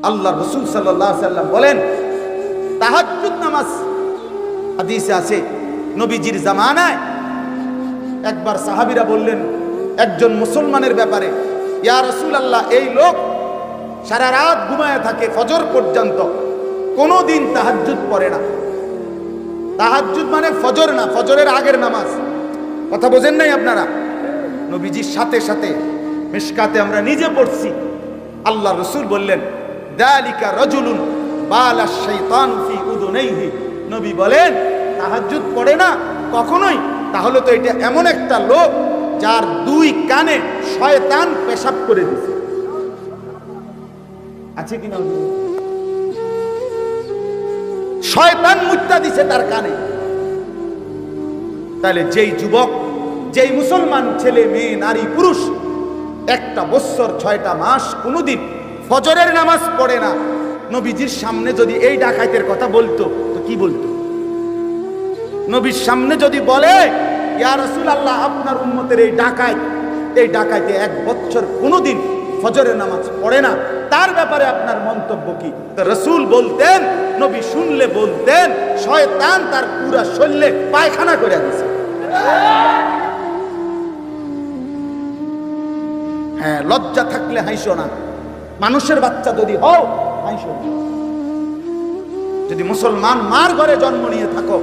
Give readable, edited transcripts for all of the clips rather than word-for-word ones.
আল্লাহ রাসূল সাল্লাল্লাহু আলাইহি ওয়াসাল্লাম বলেন তাহাজ্জুদ নামাজ, হাদিসে আছে নবীজির জামানায় একবার সাহাবীরা বললেন একজন মুসলমানের ব্যাপারে, ইয়া রাসূলুল্লাহ, এই লোক সারা রাত ঘুমায় থাকে ফজর পর্যন্ত, কোনোদিন তাহাজ্জুদ পড়ে না। তাহাজ্জুদ মানে ফজর না, ফজরের আগের নামাজ। কথা বোঝেন নাই আপনারা? নবীজির সাথে সাথে মিশকাতে আমরা নিজে পড়ছি, আল্লাহ রাসূল বললেন যালিকা রাজুলুন বালা শাইতান ফি উযুনাইহি। নবী বলেন তাহাজ্জুদ পড়ে না কখনোই, তাহলে তো এটা এমন একটা লোক যার দুই কানে শয়তান পেশাব করে দিয়েছে। আছে কিনা? শয়তান মুত্তা দিছে তার কানে। তাহলে যেই যুবক, যেই মুসলমান ছেলে মেয়ে নারী পুরুষ একটা বছর 6টা মাস কোনোদিন ফজরের নামাজ পড়ে না, নবীজির সামনে যদি এই ডাকাইতের কথা বলতো তো কি বলতো? নবীর সামনে যদি বলে ইয়া রাসূলুল্লাহ, আপনার উম্মতের এই ডাকাইতে 1 বছর কোনোদিন ফজরের নামাজ পড়ে না, তার ব্যাপারে আপনার মন্তব্য কি? তো রাসূল বলতেন, নবী শুনলে বলতেন, শয়তান তার পুরা শরীরে পায়খানা করে দিয়েছে। হ্যাঁ, লজ্জা থাকলে হাইসো না, মানুষের বাচ্চা যদি হও হাইসো না। যদি মুসলমান মার ঘরে জন্ম নিয়ে থাকো,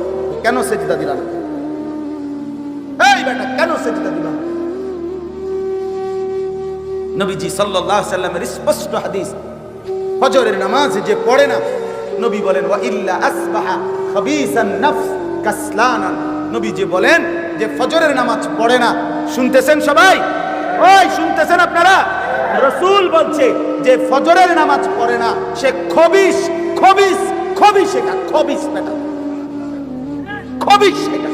কেন সেজদা দিলা না? এই বেটা, কেন সেজদা দিলা না? নবীজি সাল্লাল্লাহু আলাইহি সাল্লামের স্পষ্ট হাদিস, ফজরের নামাজ যে পড়ে না, নবী বলেন ওয়া ইল্লা আসবাহা খাবিসান নফস কাসলানান। নবীজি বলেন যে ফজরের নামাজ পড়ে না, শুনতেছেন সবাই? ওই শুনতেছেন আপনারা? রাসূল বলছে যে ফজরের নামাজ পড়ে না, সে খবিস খবিস খবিস, এটা খবিস বেটা, খবিস, এটা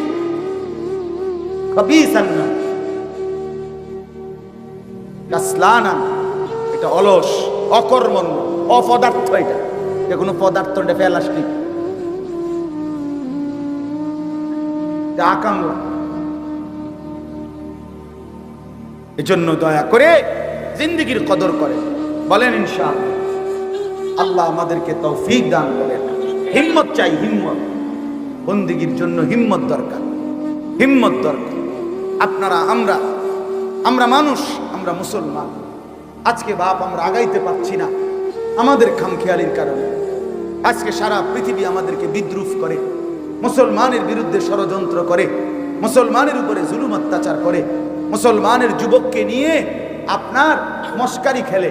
খবিসান কাসলানান, এটা অলস, অকর্মণ্য, অপদার্থ। এটা কোনো পদার্থ না, প্লাস্টিক, আকাঙ্ক্ষা। এজন্য দয়া করে জিন্দেগির কদর করেন, বলেন ইনশাআল্লাহ। আল্লাহ আমাদেরকে তৌফিক দান করেন। হিম্মত চাই, হিম্মত। বন্দেগীর জন্য হিম্মত দরকার, হিম্মত দরকার। আপনারা, আমরা মানুষ, আমরা মুসলমান। আজকে বাপ আমরা আগাইতে পারছি না আমাদের খামখেয়ালির কারণে। আজকে সারা পৃথিবী আমাদেরকে বিদ্রুপ করে, মুসলমানের বিরুদ্ধে ষড়যন্ত্র করে, মুসলমানের উপরে জুলুম অত্যাচার করে, মুসলমানের যুবককে নিয়ে আপনার মস্কারি খেলে,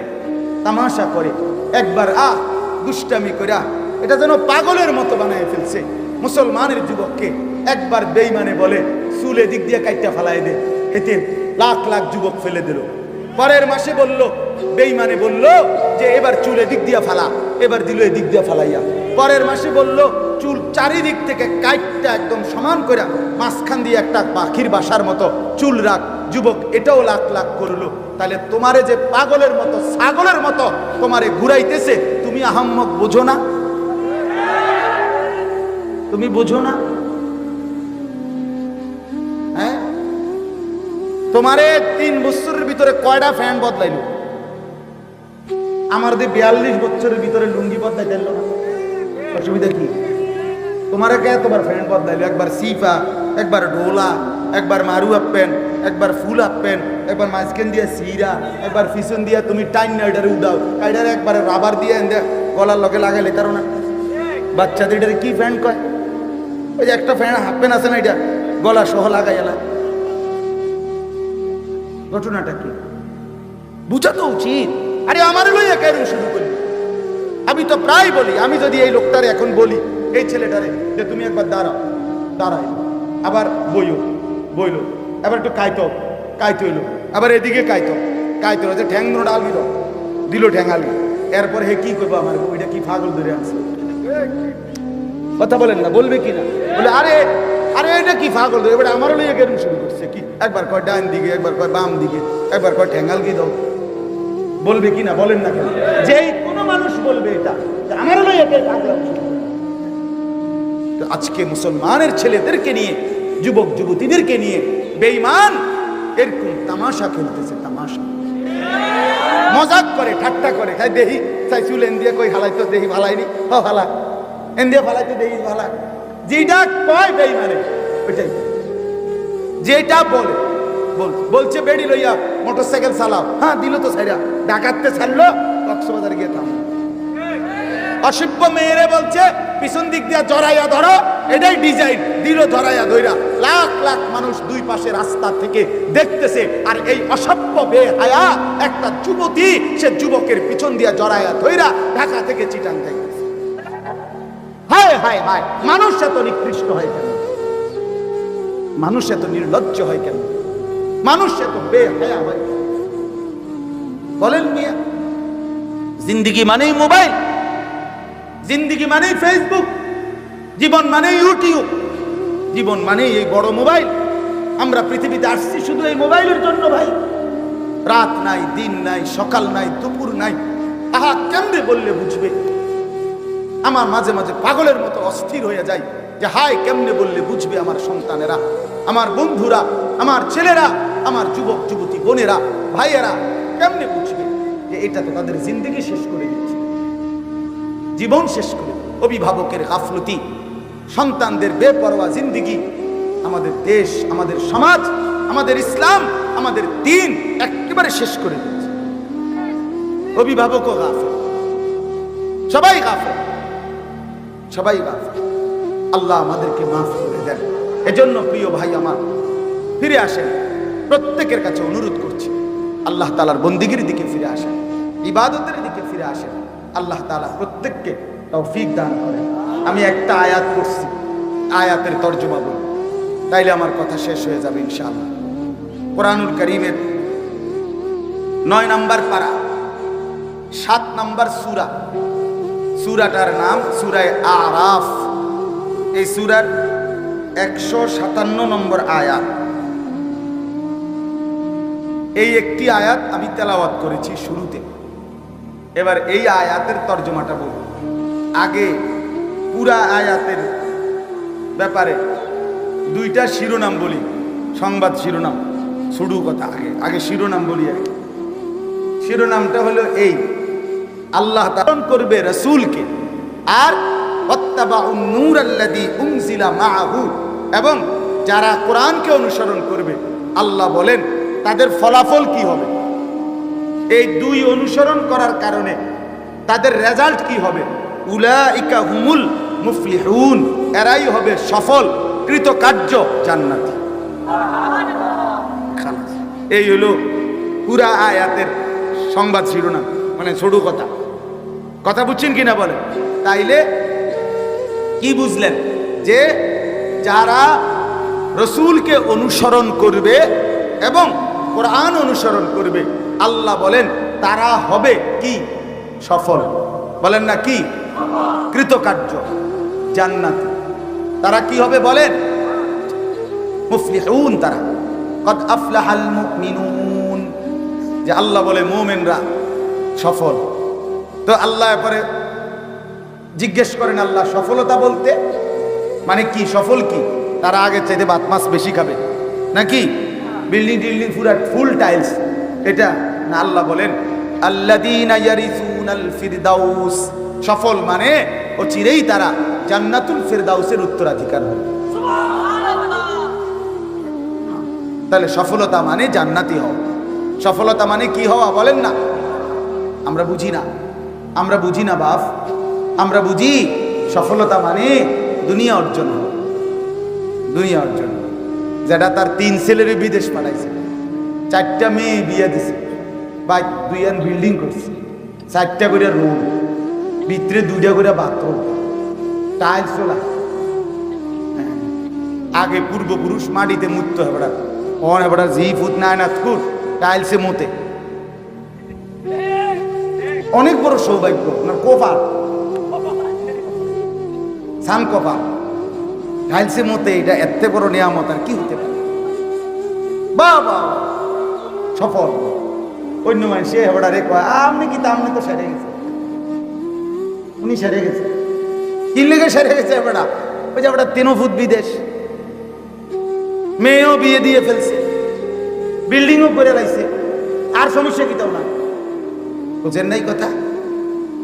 তামাশা করে, একবার দুষ্টামি করা, এটা যেন পাগলের মতো বানায় ফেলছে। মুসলমানের যুবককে একবার বেঈমানে বলে চুলে দিক দিয়ে কাইটা ফালাই দে, এতে লাখ লাখ যুবক ফেলে দিল। পরের মাসে বলল, বেঈমানে বলল যে এবার চুলে দিক দিয়া ফালা, এবার দিল এদিক দিয়া ফালাইয়া। পরের মাসে বলল চুল চারিদিক থেকে কাইটটা একদম সমান করে মাঝখান দিয়ে একটা পাখির বাসার মতো চুল রাখ। যুবক এটাও লাখ লাখ করলো। তাহলে তোমারে যে পাগলের মতো, ছাগলের মতো তোমারে ঘুরাইতেছে, তুমি আহাম্মক বোঝো না? তুমি বোঝো না? হ্যাঁ, তোমারে 3 বছরের ভিতরে কয়টা ফ্যান বদলাইলো? আমার 42 বছরের ভিতরে লুঙ্গি বদলাই দিল না। অসুবিধা কি? তোমারে কে তোমার ফ্যান বদলাইলো? একবার সিফা, একবার ডোলা, একবার মারু আপ প্যান্ট, একবার ফুল আপ প্যান্ট, একবার মাঝখান দিয়ে সিরা, একবার পিছন দিয়ে তুমি টাইন নাইডারে উদাও, কাইডারে একবার রাবার দিয়ে গলার লগে লাগাইলে কারণ না। বাচ্চাদের এটারে কি ফ্যান কয়? ওই যে একটা ফ্যান হাফ প্যান্ট আছে না, এটা গলা সহ লাগাই এলা। ঘটনাটা কি বুঝা তো উচিত। আরে আমার লইয়া কেন শুরু করি? আমি তো প্রায় বলি, আমি যদি এই লোকটারে এখন বলি, এই ছেলেটারে যে তুমি একবার দাঁড়াও, দাঁড়াই, আবার বইলো, আবার একটু কাইতইলো, আবার এদিকে কাইতো যে ঠ্যাং ডাল দিল ঠ্যাং আলি, এরপর হে কি করবো? আমার ওইটা কি পাগল ধরে আনছে? কথা বলেন না, বলবে কি না? বলে আরে আরে এটা কি পাগল ধরে, এবার আমারও লইয়া কেন শুরু করছে কি? একবার কয় ডান দিকে, একবার কয় বাম দিকে, একবার কয় ঠ্যাঙ্গাল কি দাও। বলবে কি না? বলেন না কেন? যেই কোনো মানুষ বলবে এটা আমারও লইয়া কে পাগল। আজকে মুসলমানের ছেলেদেরকে নিয়ে, যুবক যুবতীদেরকে নিয়ে বেঈমান এরকম তামাশা খেলতেছে, তামাশা। মজাক করে, ঠাট্টা করে, খাই দেহি চাই চুল এন দিয়ে কই হালাই তো দেহি ভালাইনি, হ হালা এন দিয়ে ভালাই তো দেহি ভালা, যেটা কয় বেঈমানে ওইটাই, যেটা বলে বলছে বেড়ি লইয়া মোটরসাইকেল চালাও, হ্যাঁ দিল তো ছাইরা, ডাকাততে ছাড়লো, কক্সবাজার গিয়ে থাম। অসভ্য মেয়েরে বলছে পিছন দিক দিয়া জড়াইয়া ধরো, এটাই ডিজাইন, দিল ধরাইয়া ধইরা, লাখ লাখ মানুষ দুই পাশে রাস্তা থেকে দেখতেছে, আর এই অসভ্য বেহায়া একটা যুবতী সে যুবকের পিছন দিয়া জড়াইয়া ধইরা ঢাকা থেকে চিটাং যাইতেছে। হায় হায় হায়, মানুষ এত নিকৃষ্ট হয় কেন? মানুষ এত নির্লজ্জ হয় কেন? মানুষ এত বেহায়া হয় বলেন মিয়া? জিন্দেগি মানেই মোবাইল, জিন্দেগি মানেই ফেসবুক, জীবন মানেই ইউটিউব, জীবন মানেই এই বড় মোবাইল। আমরা পৃথিবীতে আসছি শুধু এই মোবাইলের জন্য ভাই। রাত নাই, দিন নাই, সকাল নাই, দুপুর নাই। আহা, কেমনে বললে বুঝবে? আমার মাঝে মাঝে পাগলের মতো অস্থির হয়ে যায় যে হায়, কেমনে বললে বুঝবে আমার সন্তানেরা, আমার বন্ধুরা, আমার ছেলেরা, আমার যুবক যুবতী বোনেরা, ভাইয়েরা কেমনে বুঝবে যে এটা তো তাদের জিন্দেগি শেষ করে দিচ্ছে, জীবন শেষ করে। অভিভাবকের গাফলতি, সন্তানদের বেপরোয়া জিন্দেগি আমাদের দেশ, আমাদের সমাজ, আমাদের ইসলাম, আমাদের দ্বীন একেবারে শেষ করে দিচ্ছে। অভিভাবকও গাফেল, সবাই গাফেল, সবাই গাফেল। আল্লাহ আমাদেরকে মাফ করে দেন। এজন্য প্রিয় ভাই আমার, ফিরে আসেন, প্রত্যেকের কাছে অনুরোধ করছি, আল্লাহ তাআলার বন্দিগির দিকে ফিরে আসেন, ইবাদতের দিকে ফিরে আসেন। আল্লাহ তাআলা প্রত্যেককে তৌফিক দান করেন। আমি একটা আয়াত পড়ছি, আয়াতের তর্জমা বলি, তাইলে আমার কথা শেষ হয়ে যাবে ইনশাআল্লাহ। কোরআনুল কারীমের 9 নম্বর পারা, 7 নম্বর সূরা, সূরাটার নাম সূরা আরাফ। এই সূরার 157 নম্বর আয়াত। এই একটি আয়াত আমি তেলাওয়াত করেছি শুরুতে। এবার এই আয়াতের তর্জমাটা বলব। আগে পুরা আয়াতের ব্যাপারে দুইটা শিরোনাম বলি, সংবাদ শিরোনাম, শুরু কথা আগে শিরোনাম বলি। শিরোনামটা হলো এই: আল্লাহ তাআলা করবে রাসূলকে, আর ওয়াত্তাবাউন নূরাল্লাযী উনজিলা মাআহু, এবং যারা কোরআনকে অনুসরণ করবে আল্লাহ বলেন তাদের ফলাফল কি হবে। এই দুই অনুসরণ করার কারণে তাদের রেজাল্ট কি হবে? উলাইকা হুমুল মুফলিহুন, এরাই হবে সফল কৃতকার্য জান্নাতি। এই হলো পুরা আয়াতের সংবাদ শিরোনাম, মানে ছোট কথা। কথা বুঝছেন কিনা বলেন? তাইলে কি বুঝলেন? যে যারা রসুলকে অনুসরণ করবে এবং কোরআন অনুসরণ করবে, আল্লাহ বলেন তারা হবে কি? সফল। বলেন না কি? কৃতকার্য জান্নাতি। তারা কি হবে বলেন? মুফলিহুন। তারা কদ আফলাহাল মুমিনুন, যে আল্লাহ বলে মুমিনরা সফল। তো আল্লাহ পরে জিজ্ঞেস করেন, আল্লাহ সফলতা বলতে মানে কি? সফল কি? তারা আগের চাইতে ভাত মাছ বেশি খাবে নাকি? বিল্ডিং টিল্ডিং পুরা ফুল টাইলস, এটা না। আল্লাহ বলেন আল্লাযীনা ইয়ারিসুনাল ফিরদাউস, সফল মানে ও চিরেই তারা জান্নাতুল ফিরদাউসের উত্তরাধিকার হবে। তাহলে সফলতা মানে জান্নাতি হওয়া। সফলতা মানে কি হওয়া বলেন না? আমরা বুঝি না, আমরা বুঝি না বাপ। আমরা বুঝি সফলতা মানে দুনিয়া অর্জন হওয়া। দুনিয়া অর্জন, যেটা তার 3 ছেলের বিদেশ পাঠাইছে, 4টা মেয়ে বিয়ে দিছে, বা 2 বিল্ডিং করছে, 4টা করে রুম, ভিতরে 2টা করে বাথরুম, টাইলস চলা। আগে পূর্বপুরুষ মাটিতে মুততে হবে, এবার জি ফুট নাই না ফুট টাইলসে মতে। অনেক বড় সৌভাগ্য না? কপাল, সান কপাল, টাইলসে মতে। এটা এত বড় নিয়ামত আর কি হতে পারে? বাবা সফল। অন্য মানুষে হেবড়া রে কয় আপনি কি? আপনি তো সেরে গেছে, উনি সেরে গেছে। কি লেগে সেরে গেছে? হেবড়া ওই যে 3 ফুট বিদেশ, মেয়েও বিয়ে দিয়ে ফেলছে, বিল্ডিংও করে লাইছে, আর সমস্যা কি? তাও না বুঝেন নাই কথা?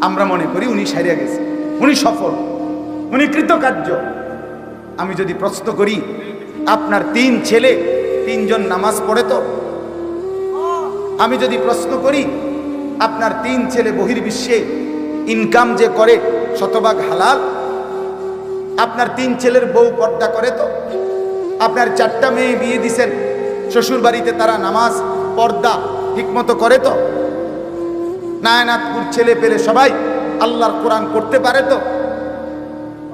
আমরা মনে করি উনি সারিয়া গেছে, উনি সফল, উনি কৃতকার্য। আমি যদি প্রশ্ন করি, আপনার 3 ছেলে 3 জন নামাজ পড়ে তো? আমি যদি প্রশ্ন করি, আপনার 3 ছেলে বহির্বিশ্বে ইনকাম যে করে শতভাগ হালাল? আপনার 3 ছেলের বউ পর্দা করে তো? আপনার 4টা মেয়ে বিয়ে দিছেন, শ্বশুর বাড়িতে তারা নামাজ পর্দা ঠিকমতো করে তো? নায়নাথপুর ছেলে পেলে সবাই আল্লাহর কোরআন করতে পারে তো?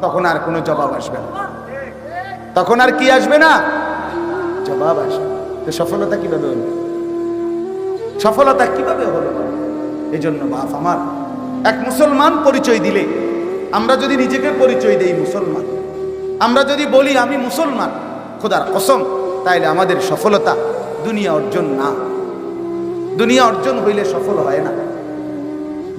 তখন আর কোনো জবাব আসবে না। তখন আর কি আসবে না? জবাব আসবে। তো সফলতা কিভাবে হলো? সফলতা কিভাবে হলো? এই জন্য বাপ আমার, এক মুসলমান পরিচয় দিলে, আমরা যদি নিজেকে পরিচয় দেই মুসলমান, আমরা যদি বলি আমি মুসলমান, খোদার কসম, তাইলে আমাদের সফলতা দুনিয়া অর্জন না। দুনিয়া অর্জন হইলে সফল হয় না।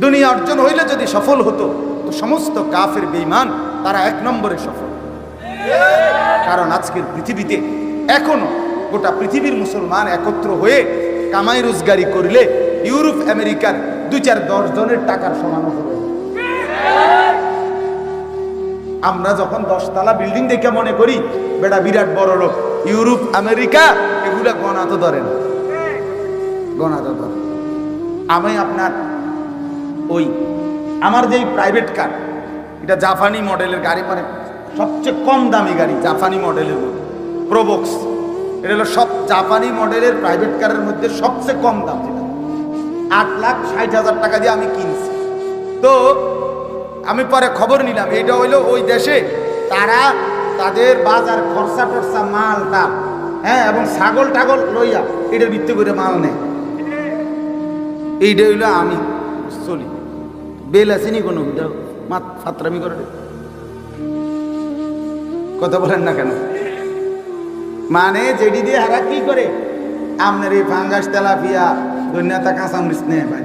দুনিয়া অর্জন হইলে যদি সফল হতো, তো সমস্ত কাফের বেঈমান তারা 1 নম্বরে সফল। কারণ আজকের পৃথিবীতে এখনো গোটা পৃথিবীর মুসলমান একত্র হয়ে কামাই রোজগারি করলে ইউরোপ আমেরিকার 2-4-10 জনের টাকার সমান হবে। আমরা যখন 10 তলা বিল্ডিং দেখে মনে করি বেটা বিরাট বড় লোক, ইউরোপ আমেরিকা এগুলা গণা তো ধরে না, গণা তো ধরে। আমি আপনার ওই আমার যেই প্রাইভেট কার, এটা জাপানি মডেলের গাড়ি, মানে সবচেয়ে কম দামি গাড়ি জাপানি মডেলের মধ্যে, প্রোবক্স। এটা হলো সব জাপানি মডেলের প্রাইভেট কারের মধ্যে সবচেয়ে কম দাম, যেটা 8,60,000 টাকা দিয়ে আমি কিনছি। তো আমি পরে খবর নিলাম, এটা হইলো ওই দেশে তারা তাদের বাজার খরচা টরচা মালটা, হ্যাঁ, এবং ছাগল টাগল লইয়া এটার ভিত্তি করে মাল নেয়। এইটা হইলো আমি চলি, বেল আসেনি কোনো, ফাতরামি করে কথা বলেন না কেন? মানে যেটি দিয়ে হারা কি করে, আপনার এই ফাঙ্গাস তেলাপিয়া ধন্যতা কাঁচামরিচ নেয় ভাই।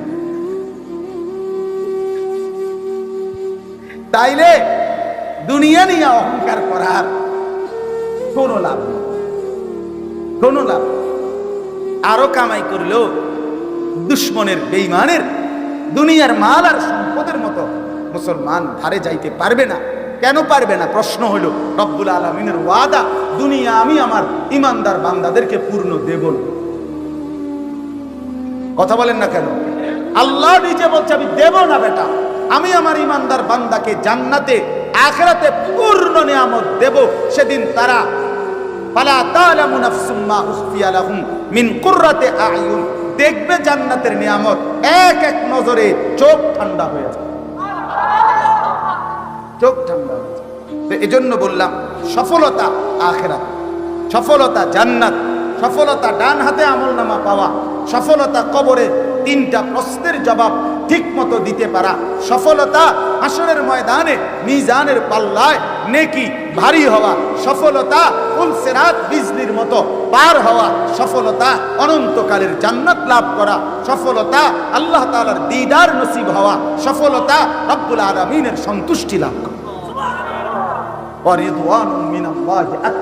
তাইলে দুনিয়া নিয়ে অহংকার করার কোনো লাভ নেই, কোনো লাভ। আরো কামাই করলেও দুশ্মনের বেঈমানের দুনিয়ার মাল আর সম্পদের মতো মুসলমান ধারে যাইতে পারবে না। কেন পারবে না? প্রশ্ন হলো, রব্বুল আলামিনের ওয়াদা, দুনিয়া আমি আমার ইমানদার বান্দাদেরকে পূর্ণ দেব না। কথা বলেন না কেন? আল্লাহ নিজে বলছে আমি দেব না বেটা, আমি আমার ইমানদার বান্দাকে জান্নাতে আখিরাতে পূর্ণ নিয়ামত দেব। সেদিন তারা ফালা তা'লামু নাফসুম মা উখফিয়া লাহুম মিন কুররাতি আ'য়ুন, দেখবে জান্নাতের নিয়ামত, এক এক নজরে চোখ ঠান্ডা হয়ে যাবে, চোখ ঠান্ডা হয়ে যাবে। তো এজন্য বললাম, সফলতা আখিরাত, সফলতা জান্নাত, সফলতা ডান হাতে আমলনামা পাওয়া, সফলতা কবরে 3টা প্রশ্নের জবাব ঠিক মতো দিতে পারা, সফলতা হাসরের ময়দানে মিজানের পাল্লায় নেকি ভারী হওয়া, সফলতা ফুলসিরাত বিজলির মতো পার হওয়া, সফলতা অনন্তকালের জান্নাত লাভ করা, সফলতা আল্লাহ তাআলার দিদার নসিব হওয়া, সফলতা রব্বুল আলামিনের সন্তুষ্টি লাভ করা। ওয়া রিদওয়ানুম মিনাল্লাহি আকবার।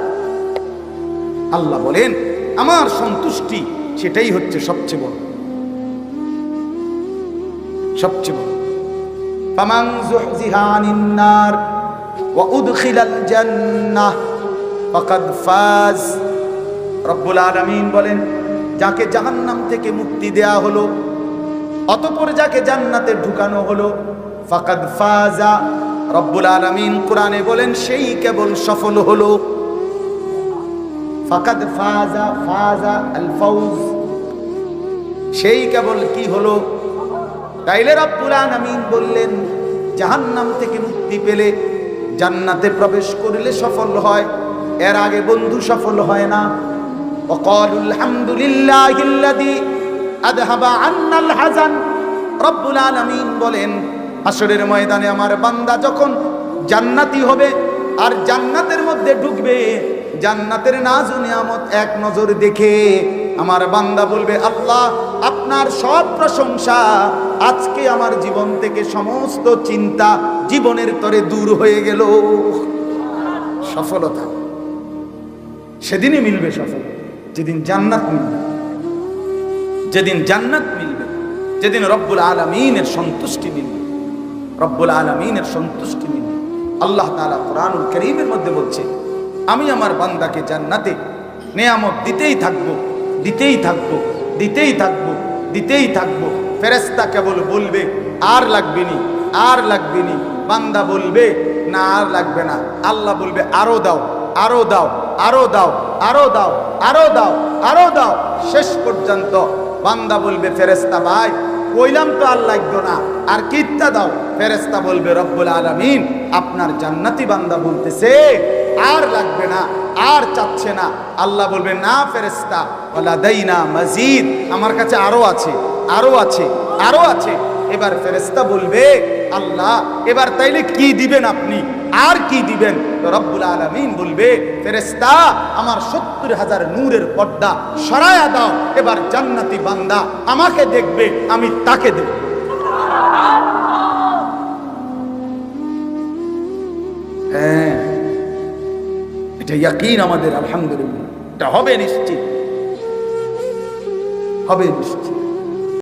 আল্লাহ বলেন আমার সন্তুষ্টি সেটাই হচ্ছে সবচেয়ে বড়, সবচেয়ে বড়। ফামান যুহজিহা আনিন নার ওয়া উদখিলাল জান্নাহ ফাকাদ ফাজ। রব্বুল আলামিন বলেন, যাকে জাহান্নাম থেকে মুক্তি দেয়া হলো, অতঃপর যাকে জান্নাতে ঢুকানো হলো, ফাকাদ ফাজা। রব্বুল আলামিন কোরআনে বলেন, সেই কেবল সফল হলো। ফাকাদ ফাজা, ফাজা আল ফাউজ, সেই কেবল কি হলো? তাইলে রব্বুল আলামিন বললেন, জাহান্নাম থেকে মুক্তি পেলে জান্নাতে প্রবেশ করলে সফল হয়, এর আগে বন্ধু সফল হয় না। ওয়াকালুল হামদুলিল্লাহিল্লাযী আযহাবা আন্নাল হাযান। রব্বুল আলামিন বলেন, হাসরের ময়দানে আমার বান্দা যখন জান্নাতি হবে আর জান্নাতের মধ্যে ঢুকবে, জান্নাতের নাজ ও নিয়ামত এক নজর দেখে আমার বান্দা বলবে, আল্লাহ আপনার সব প্রশংসা, আজকে আমার জীবন থেকে সমস্ত চিন্তা জীবনের তরে দূর হয়ে গেল। সফলতা সেদিনই মিলবে, সফলতা যেদিন জান্নাত মিলবে, যেদিন জান্নাত মিলবে, যেদিন রব্বুল আলামিনের সন্তুষ্টি মিলবে, রব্বুল আলামিনের সন্তুষ্টি মিলবে। আল্লাহ তাআলা কোরআনুল কারীমের মধ্যে বলছে, আমি আমার বান্দাকে জান্নাতে নেয়ামত দিতেই থাকবো, দিতেই থাকবো, দিতেই থাকবো, দিতেই থাকবো। ফেরেশতা কেবল বলবে আর লাগবে নি, আর লাগবে নি। বান্দা বলবে না আর লাগবে না। আল্লাহ বলবে আরো দাও, আরো দাও, আরো দাও, আরো দাও, আরো দাও, আরো দাও। শেষ পর্যন্ত বান্দা বলবে ফেরেশতা ভাই কইলাম তো আর লাগতো না, আর কিত্তা দাও। ফেরেশতা বলবে রব্বুল আলামিন আপনার জান্নাতি বান্দা বলতেছে আর লাগবে না, আর চাচ্ছে না। আল্লাহ বলবে না ফেরেশতা ওয়ালাদাইনা মাজিদ, আমার কাছে আরো আছে, আরো আছে, আরো আছে। এবার ফেরেশতা বলবে আল্লাহ এবার তাইলে কি দিবেন আপনি, আর কি দিবেন? তো রব্বুল আলামিন বলবে ফেরেশতা আমার ৭০,০০০ নূরের পর্দা সরায়া দাও, এবার জান্নাতি বান্দা আমাকে দেখবে, আমি তাকে দেখব। হ্যাঁ, এটা ইয়াকিন আমাদের, আলহামদুলিল্লাহ, এটা হবে নিশ্চিত, হবে নিশ্চিত।